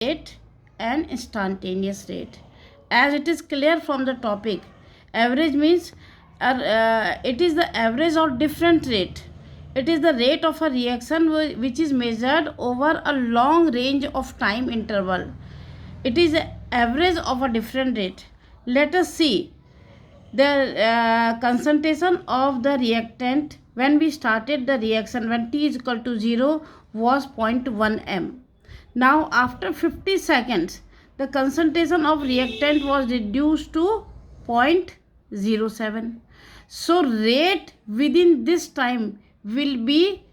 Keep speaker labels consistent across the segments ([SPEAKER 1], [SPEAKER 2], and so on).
[SPEAKER 1] rate and instantaneous rate. As it is clear from the topic, average means it is the average of different rate. It is the rate of a reaction which is measured over a long range of time interval. It is the average of a different rate. Let us see the concentration of the reactant when we started the reaction when t is equal to 0 was 0.1 m. Now after 50 seconds the concentration of reactant was reduced to 0.07. So rate within this time will be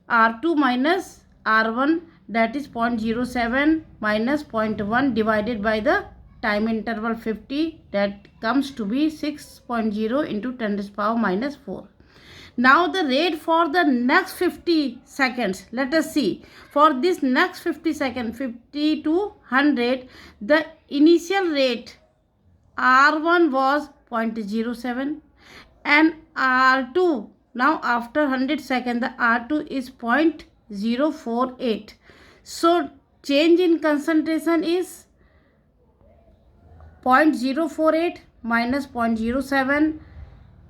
[SPEAKER 1] R2 minus R1, that is 0.07 minus 0.1 divided by the time interval 50, that comes to be 6.0 into 10 to the power minus 4. Now the rate for the next 50 seconds, let us see. For this next 50 seconds, 50 to 100, the initial rate R1 was 0.07 and R2, now after 100 seconds the R2 is 0.048. So change in concentration is 0.048 minus 0.07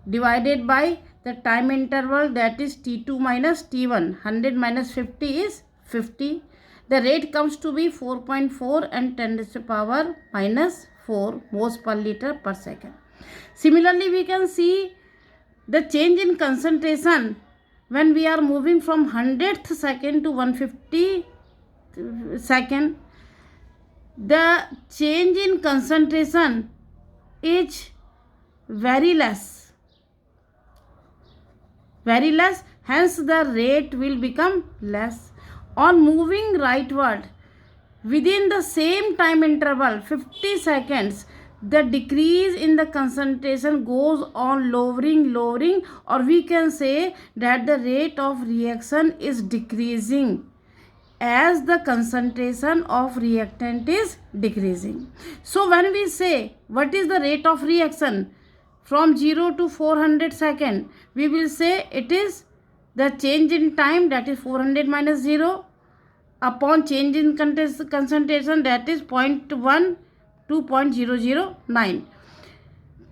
[SPEAKER 1] divided by the time interval, that is T2 minus T1. 100 minus 50 is 50. The rate comes to be 4.4 and 10 to the power minus 4 moles per liter per second. Similarly, we can see the change in concentration when we are moving from 100th second to 150 second. The change in concentration is very less, hence the rate will become less. On moving rightward within the same time interval 50 seconds, the decrease in the concentration goes on lowering, or we can say that the rate of reaction is decreasing as the concentration of reactant is decreasing. So when we say what is the rate of reaction from 0 to 400 second, we will say it is the change in time, that is 400 minus 0, upon change in concentration, that is 0.1 to 0.009.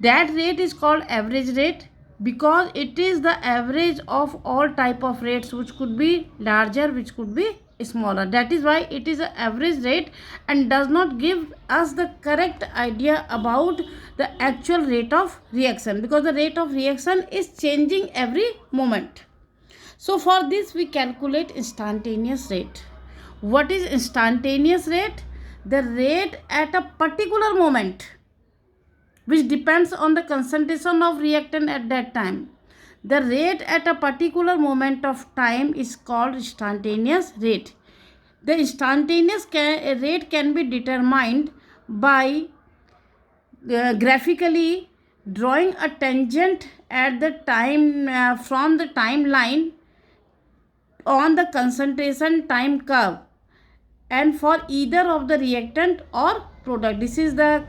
[SPEAKER 1] That rate is called average rate because it is the average of all type of rates, which could be larger, which could be smaller. That is why it is an average rate and does not give us the correct idea about the actual rate of reaction, because the rate of reaction is changing every moment. So for this we calculate instantaneous rate. What is instantaneous rate? The rate at a particular moment which depends on the concentration of reactant at that time. The rate at a particular moment of time is called instantaneous rate. The instantaneous rate can be determined by graphically drawing a tangent at the time from the timeline on the concentration time curve, and for either of the reactant or product. This is the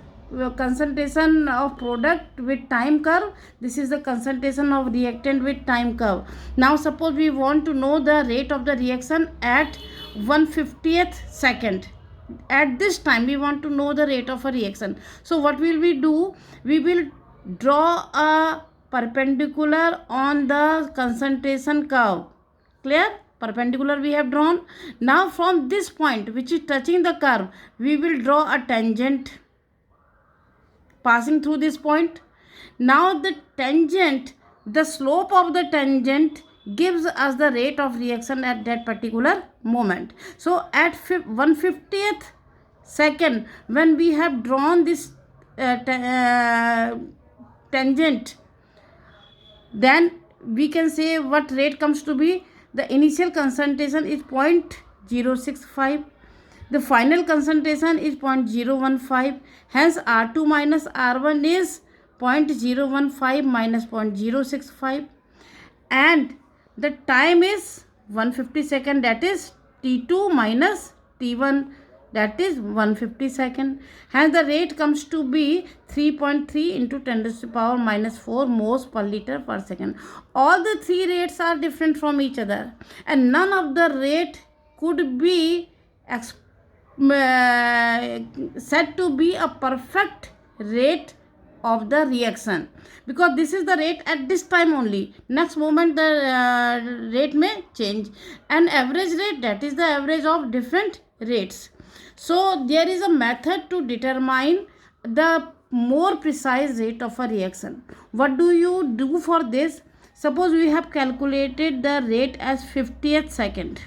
[SPEAKER 1] concentration of product with time curve. This is the concentration of reactant with time curve. Now suppose we want to know the rate of the reaction at 1/50th second. At this time we want to know the rate of a reaction. So what will we do? We will draw a perpendicular on the concentration curve. Clear? Perpendicular we have drawn. Now from this point which is touching the curve, we will draw a tangent passing through this point. Now the tangent, the slope of the tangent gives us the rate of reaction at that particular moment. So at 1/50th second, when we have drawn this tangent, then we can say what rate comes to be. The initial concentration is 0.065. The final concentration is 0.015. Hence R2 minus R1 is 0.015 minus 0.065. And the time is 150 second, that is T2 minus T1, that is 150 second. Hence the rate comes to be 3.3 into 10 to the power minus 4 moles per liter per second. All the three rates are different from each other and none of the rate could be said to be a perfect rate of the reaction, because this is the rate at this time only. Next moment the rate may change. An average rate, that is the average of different rates. So there is a method to determine the more precise rate of a reaction. What do you do for this? Suppose we have calculated the rate as 50th second.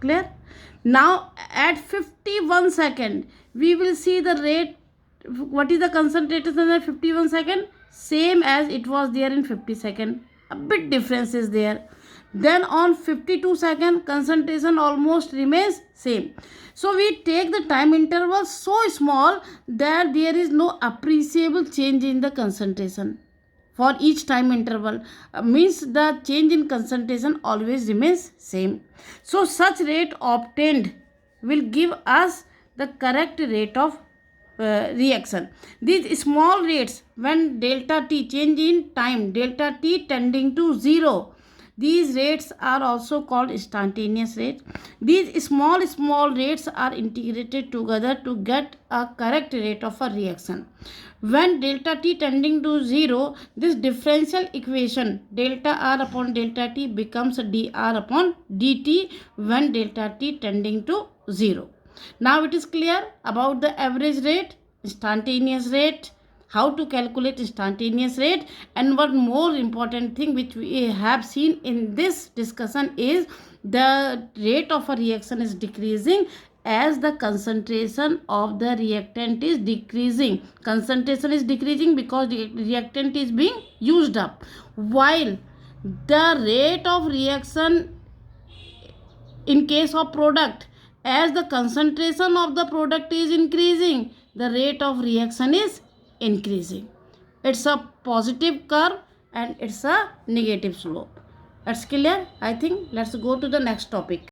[SPEAKER 1] Clear? Now at 51 second we will see the rate. What is the concentration in 51 second? Same as it was there in 50 second. A bit difference is there. Then on 52 second concentration almost remains same. So we take the time interval so small that there is no appreciable change in the concentration for each time interval. Means the change in concentration always remains same. So such rate obtained will give us the correct rate of reaction. These small rates, when delta t, change in time, delta t tending to 0, these rates are also called instantaneous rates. These small rates are integrated together to get a correct rate of a reaction. When delta t tending to 0, this differential equation delta r upon delta t becomes dr upon dt when delta t tending to 0. Now it is clear about the average rate, instantaneous rate, how to calculate instantaneous rate, and one more important thing which we have seen in this discussion is the rate of a reaction is decreasing as the concentration of the reactant is decreasing. Concentration is decreasing because the reactant is being used up, while the rate of reaction in case of product, as the concentration of the product is increasing, the rate of reaction is increasing. It's a positive curve and it's a negative slope. That's clear? I think let's go to the next topic.